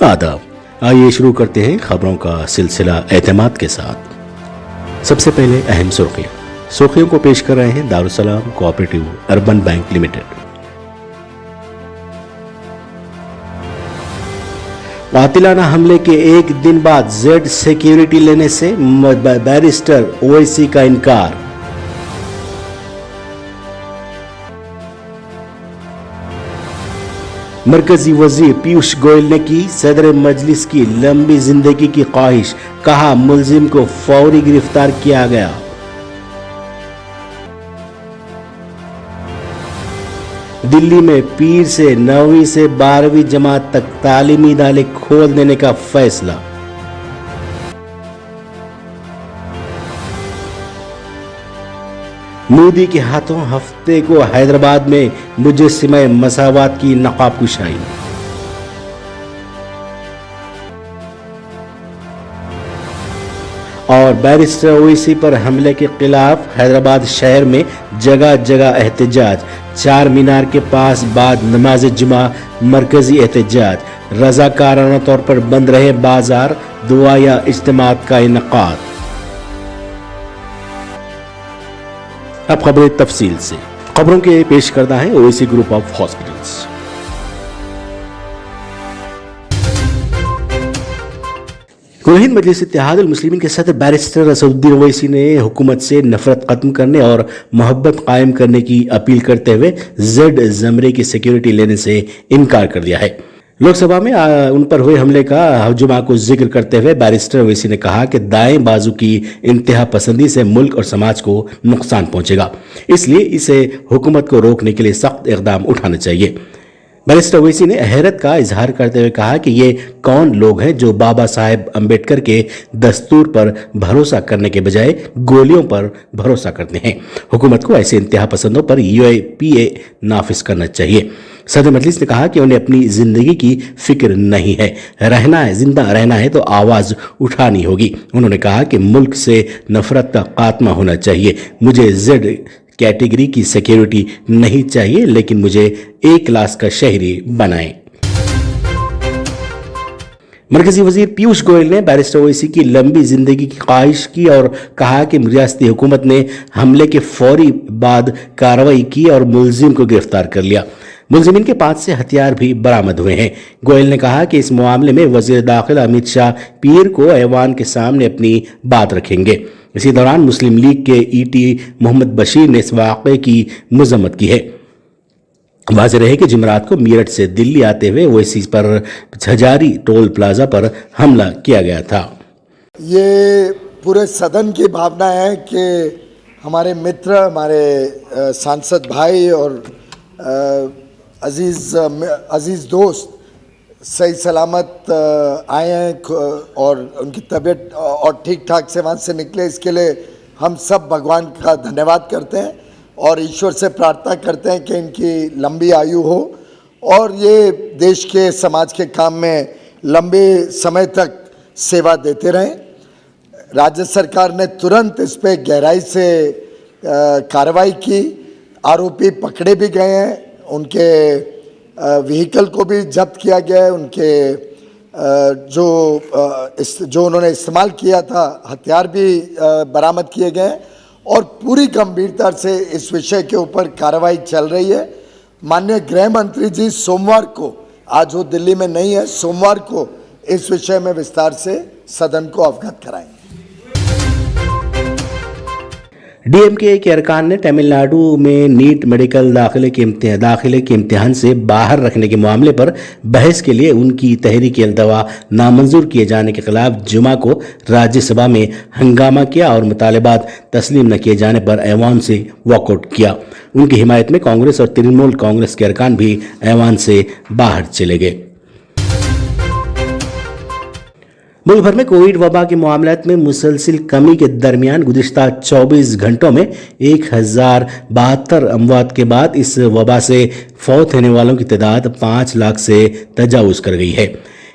आदाब। आइए शुरू करते हैं खबरों का सिलसिला एतमाद के साथ। सबसे पहले अहम सुर्खियों को पेश कर रहे हैं Darussalam cooperative urban bank limited. कातिलाना हमले के एक दिन बाद जेड सिक्योरिटी लेने से बैरिस्टर ओवैसी का इनकार। मरकजी वजीर पीयूष गोयल ने की सदर मजलिस की लंबी जिंदगी की ख्वाहिश, कहा मुलजिम को फौरी गिरफ्तार किया गया। दिल्ली में पीर से 9वीं से 12वीं जमात तक तालीमी इदारे खोल देने का फैसला। मोदी के हाथों हफ्ते को हैदराबाद में मुजस्सिमा मसावात की नकाब कुशाई। और बैरिस्टर ओवैसी पर हमले के खिलाफ हैदराबाद शहर में जगह जगह एहतजाज। 4 मीनार के पास बाद नमाज जुमा मरकजी एहतजाज। रजाकाराना तौर पर बंद रहे बाजार, दुआ या इज्तिमात का इनकाद। अब खबरें तफसील से। खबरों के पेश करता है ओवैसी ग्रुप ऑफ हॉस्पिटल्स। कुल मजलिस इत्तेहाद उल मुस्लिमीन के सदर बैरिस्टर असदुद्दीन ओवैसी ने हुकूमत से नफरत खत्म करने और मोहब्बत कायम करने की अपील करते हुए जेड जमरे की सिक्योरिटी लेने से इनकार कर दिया है। लोकसभा में उन पर हुए हमले का जुमा को जिक्र करते हुए बैरिस्टर ओवैसी ने कहा कि दाएं बाजू की इंतहा पसंदी से मुल्क और समाज को नुकसान पहुंचेगा, इसलिए इसे हुकूमत को रोकने के लिए सख्त इकदाम उठाना चाहिए। बैरिस्टर ओवैसी ने हैरत का इजहार करते हुए कहा कि ये कौन लोग हैं जो बाबा साहेब अम्बेडकर के दस्तूर पर भरोसा करने के बजाय गोलियों पर भरोसा करते हैं। हुकूमत को ऐसे इंतहा पसंदों पर यूएपीए नाफिज करना चाहिए। सदर मजलिस ने कहा कि उन्हें अपनी जिंदगी की फिक्र नहीं है, रहना है, जिंदा रहना है तो आवाज उठानी होगी। उन्होंने कहा कि मुल्क से नफरत का खात्मा होना चाहिए। मुझे जेड कैटेगरी की सिक्योरिटी नहीं चाहिए, लेकिन मुझे ए क्लास का शहरी बनाएं। मरकजी वजीर पीयूष गोयल ने बैरिस्टर ओवैसी की लंबी जिंदगी की ख्वाहिश की और कहा कि रियासती हुकूमत ने हमले के फौरी बाद कार्रवाई की और मुलजिम को गिरफ्तार कर लिया। मुलजिमीन के पास से हथियार भी बरामद हुए हैं। गोयल ने कहा कि इस मामले में वजीर दाखिला अमित शाह पीर को ऐवान के सामने अपनी बात रखेंगे। इसी दौरान मुस्लिम लीग के ईटी मोहम्मद बशीर ने इस वाक़े की मजम्मत की है। वाज़ेह रहे कि जुमेरात को मीरठ से दिल्ली आते हुए ओवैसी पर हजारी टोल प्लाजा पर हमला किया गया था। ये पूरे सदन की भावना है कि हमारे मित्र, हमारे सांसद भाई और अजीज़ दोस्त सही सलामत आए हैं और उनकी तबीयत और ठीक ठाक से वहाँ से निकले, इसके लिए हम सब भगवान का धन्यवाद करते हैं और ईश्वर से प्रार्थना करते हैं कि इनकी लंबी आयु हो और ये देश के समाज के काम में लंबे समय तक सेवा देते रहें। राज्य सरकार ने तुरंत इस पर गहराई से कार्रवाई की, आरोपी पकड़े भी गए हैं, उनके व्हीकल को भी जब्त किया गया है, उनके जो उन्होंने इस्तेमाल किया था हथियार भी बरामद किए गए हैं और पूरी गंभीरता से इस विषय के ऊपर कार्रवाई चल रही है। माननीय गृह मंत्री जी सोमवार को, आज वो दिल्ली में नहीं है, सोमवार को इस विषय में विस्तार से सदन को अवगत कराएंगे। डीएमके के अरकान ने तमिलनाडु में नीट मेडिकल दाखिले के इम्तिहान से बाहर रखने के मामले पर बहस के लिए उनकी तहरीक अल्दवा नामंजूर किए जाने के खिलाफ जुमा को राज्यसभा में हंगामा किया और मुतालबात तस्लीम न किए जाने पर ऐवान से वॉकआउट किया। उनकी हिमायत में कांग्रेस और तृणमूल कांग्रेस के अरकान भी ऐवान से बाहर चले गए। मुल्क भर में कोविड वबा के मामलात में मुसलसिल कमी के दरमियान गुज़िश्ता 24 घंटों में 1072 अमवात के बाद इस वबा से फौत होने वालों की तादाद 5 लाख से तजावुज़ कर गई है।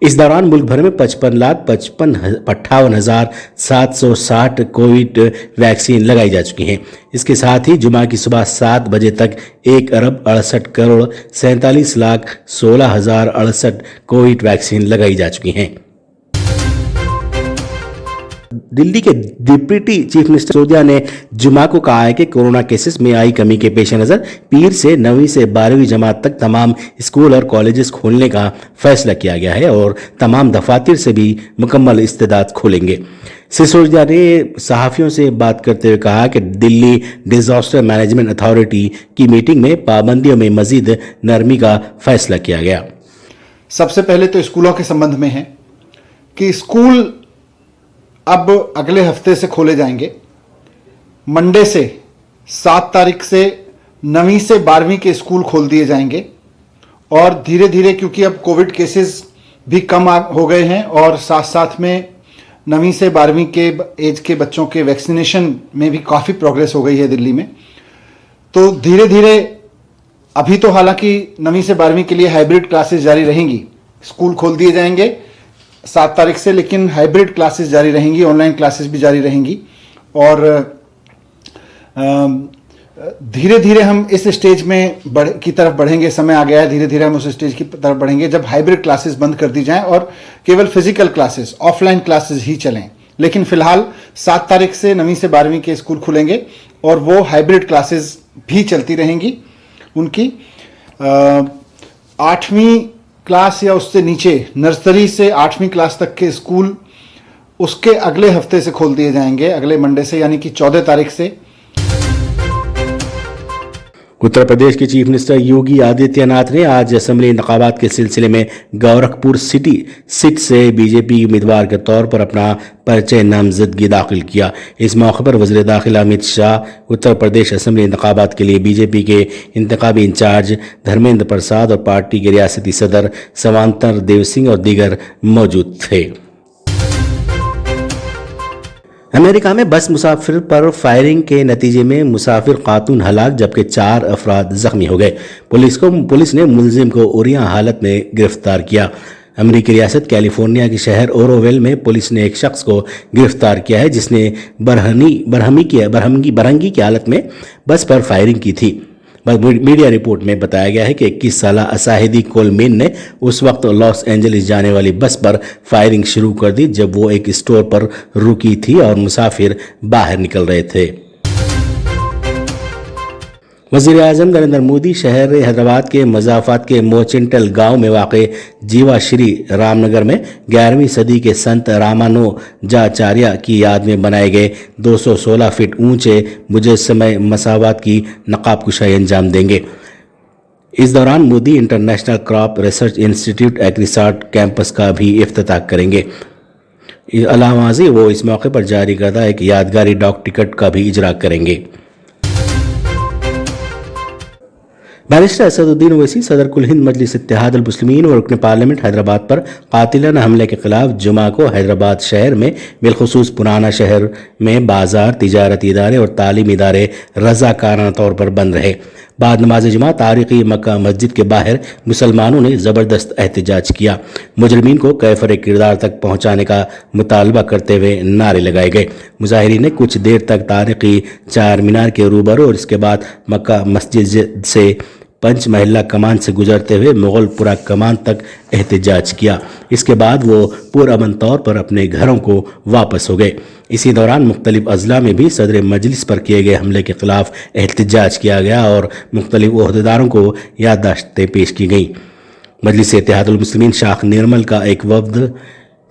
इस दौरान मुल्क भर में 55,58,760 कोविड वैक्सीन लगाई जा चुकी हैं। इसके साथ ही जुमा की सुबह 7 बजे तक 1,68,47,16,068 कोविड वैक्सीन लगाई जा चुकी हैं। दिल्ली के डिप्टी चीफ मिनिस्टर सिसोदिया ने जुमा को कहा है कि कोरोना केसेस में आई कमी के पेश नज़र पीर से 9वीं से 12वीं जमात तक तमाम स्कूल और कॉलेजेस खोलने का फैसला किया गया है और तमाम दफातर से भी मुकम्मल इस्तेदाद खोलेंगे। सिसोदिया ने सहाफ़ियों से बात करते हुए कहा कि दिल्ली डिजास्टर मैनेजमेंट अथॉरिटी की मीटिंग में पाबंदियों में मजीद नरमी का फैसला किया गया। सबसे पहले तो स्कूलों के संबंध में है कि स्कूल अब अगले हफ्ते से खोले जाएंगे। मंडे से 7 तारीख से 9वीं से 12वीं के स्कूल खोल दिए जाएंगे और धीरे धीरे, क्योंकि अब कोविड केसेस भी कम हो गए हैं और साथ साथ में 9वीं से 12वीं के एज के बच्चों के वैक्सीनेशन में भी काफ़ी प्रोग्रेस हो गई है दिल्ली में, तो धीरे धीरे अभी तो हालांकि 9वीं से 12वीं के लिए हाइब्रिड क्लासेस जारी रहेंगी। स्कूल खोल दिए जाएंगे 7 तारीख से, लेकिन हाइब्रिड क्लासेस जारी रहेंगी, ऑनलाइन क्लासेस भी जारी रहेंगी और धीरे धीरे हम इस स्टेज में की तरफ बढ़ेंगे। समय आ गया है, धीरे धीरे हम उस स्टेज की तरफ बढ़ेंगे जब हाइब्रिड क्लासेस बंद कर दी जाएं और केवल फिजिकल क्लासेस, ऑफलाइन क्लासेस ही चलें। लेकिन फिलहाल 7 तारीख से 9वीं से 12वीं के स्कूल खुलेंगे और वो हाइब्रिड क्लासेस भी चलती रहेंगी उनकी। 8वीं क्लास या उससे नीचे, नर्सरी से 8वीं क्लास तक के स्कूल उसके अगले हफ्ते से खोल दिए जाएंगे, अगले मंडे से, यानी कि 14 तारीख से। उत्तर प्रदेश के चीफ मिनिस्टर योगी आदित्यनाथ ने आज असेंबली इंतखाबात के सिलसिले में गोरखपुर सिटी सीट से बीजेपी उम्मीदवार के तौर पर अपना परिचय नामजदगी दाखिल किया। इस मौके पर वज़ीर दाखिला अमित शाह, उत्तर प्रदेश असेंबली इंतखाबात के लिए बीजेपी के इंतखाबी इंचार्ज धर्मेंद्र प्रसाद और पार्टी के रियासती सदर सवांतर देव सिंह और दीगर मौजूद थे। अमेरिका में बस मुसाफिर पर फायरिंग के नतीजे में मुसाफिर खातून हलाक जबकि 4 अफराद जख्मी हो गए। पुलिस ने मुलजिम को उरिया हालत में गिरफ्तार किया। अमेरिकी रियासत कैलिफोर्निया के शहर ओरोविल में पुलिस ने एक शख्स को गिरफ्तार किया है जिसने बरहंगी की हालत में बस पर फायरिंग की थी। मीडिया रिपोर्ट में बताया गया है कि 21 साला असाहिदी कोलमेन ने उस वक्त लॉस एंजलिस जाने वाली बस पर फायरिंग शुरू कर दी जब वो एक स्टोर पर रुकी थी और मुसाफिर बाहर निकल रहे थे। वज़ीर आज़म नरेंद्र मोदी शहर हैदराबाद के मज़ाफ़ात के मोचिंटल गांव में वाक़े जीवा श्री रामनगर में 11वीं सदी के संत रामानुजाचार्य की याद में बनाए गए 216 फीट ऊंचे मुजस्समे मसावात की नकाब कुशाई अंजाम देंगे। इस दौरान Modi International Crop Research Institute एग्रीसाट कैंपस का भी इफ्तिताह करेंगे। अलावाज़ी वो इस मौके पर जारी करदा एक यादगारी डाक टिकट का भी इजरा करेंगे। बैरिस्टर असदुद्दीन ओवैसी सदर कुल हिंद मजलिस इत्तेहादुल मुस्लिमीन और रुकन पार्लियामेंट हैदराबाद पर कातिलाना हमले के खिलाफ जुमा को हैदराबाद शहर में बिलखुसूस पुराना शहर में बाजार, तिजारती इदारे और तालीमी इदारे रज़ाकाराना तौर पर बंद रहे। बाद नमाज जुमा तारीखी मक्का मस्जिद के बाहर मुसलमानों ने ज़बरदस्त एहतजाज किया। मुजरिमीन को कैफर किरदार तक पहुँचाने का मुतालबा करते हुए नारे लगाए गए। मुजाहिरीन ने कुछ देर तक तारीखी 4 मीनार के रूबरू और इसके बाद मक्का मस्जिद से पंच महिला कमान से गुजरते हुए मुगलपुरा कमान तक एहतजाज किया। इसके बाद वो पुरअमन तौर पर अपने घरों को वापस हो गए। इसी दौरान मुख्तलिफ अजला में भी सदर मजलिस पर किए गए हमले के खिलाफ एहतजाज किया गया और मुख्तलिफ ओहदेदारों को याददाश्तें पेश की गईं। मजलिस इत्तेहादुल मुस्लिमीन शाख निर्मल का एक वफ्द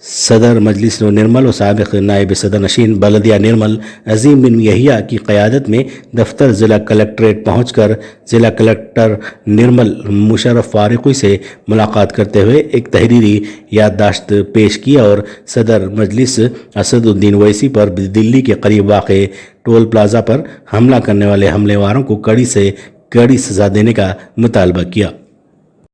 सदर मजलिस निर्मल और साबिक़ नायब सदर नशीन बलदिया निर्मल अजीम बिन यहिया की क़यादत में दफ्तर ज़िला कलेक्ट्रेट पहुंचकर ज़िला कलेक्टर निर्मल मुशर्रफ फारूकी से मुलाकात करते हुए एक तहरीरी याददाश्त पेश की और सदर मजलिस असदुद्दीन ओवैसी पर दिल्ली के करीब वाक़े टोल प्लाजा पर हमला करने वाले हमलेवारों को कड़ी से कड़ी सज़ा देने का मुतालबा किया।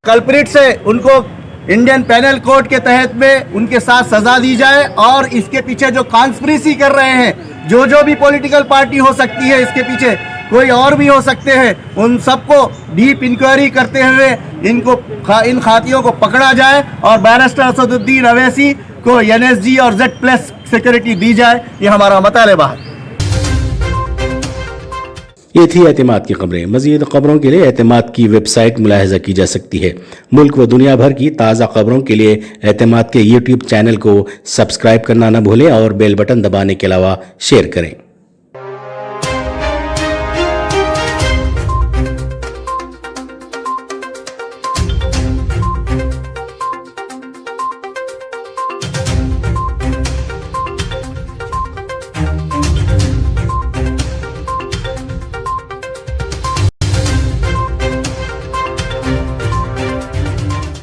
कल्प्रिट से उनको इंडियन पेनल कोड के तहत में उनके साथ सजा दी जाए और इसके पीछे जो कॉन्स्पिरेसी कर रहे हैं, जो भी पॉलिटिकल पार्टी हो सकती है इसके पीछे कोई और भी हो सकते हैं, उन सबको डीप इंक्वायरी करते हुए इन खातियों को पकड़ा जाए और बैरिस्टर असदुद्दीन अवैसी को NSG और Z+ सिक्योरिटी दी जाए। ये हमारा मुतालबा है। ये थी एतमाद की खबरें। मजीद खबरों के लिए एतमाद की वेबसाइट मुलाहिजा की जा सकती है। मुल्क व दुनिया भर की ताज़ा खबरों के लिए एतमाद के YouTube चैनल को सब्सक्राइब करना न भूलें और बेल बटन दबाने के अलावा शेयर करें।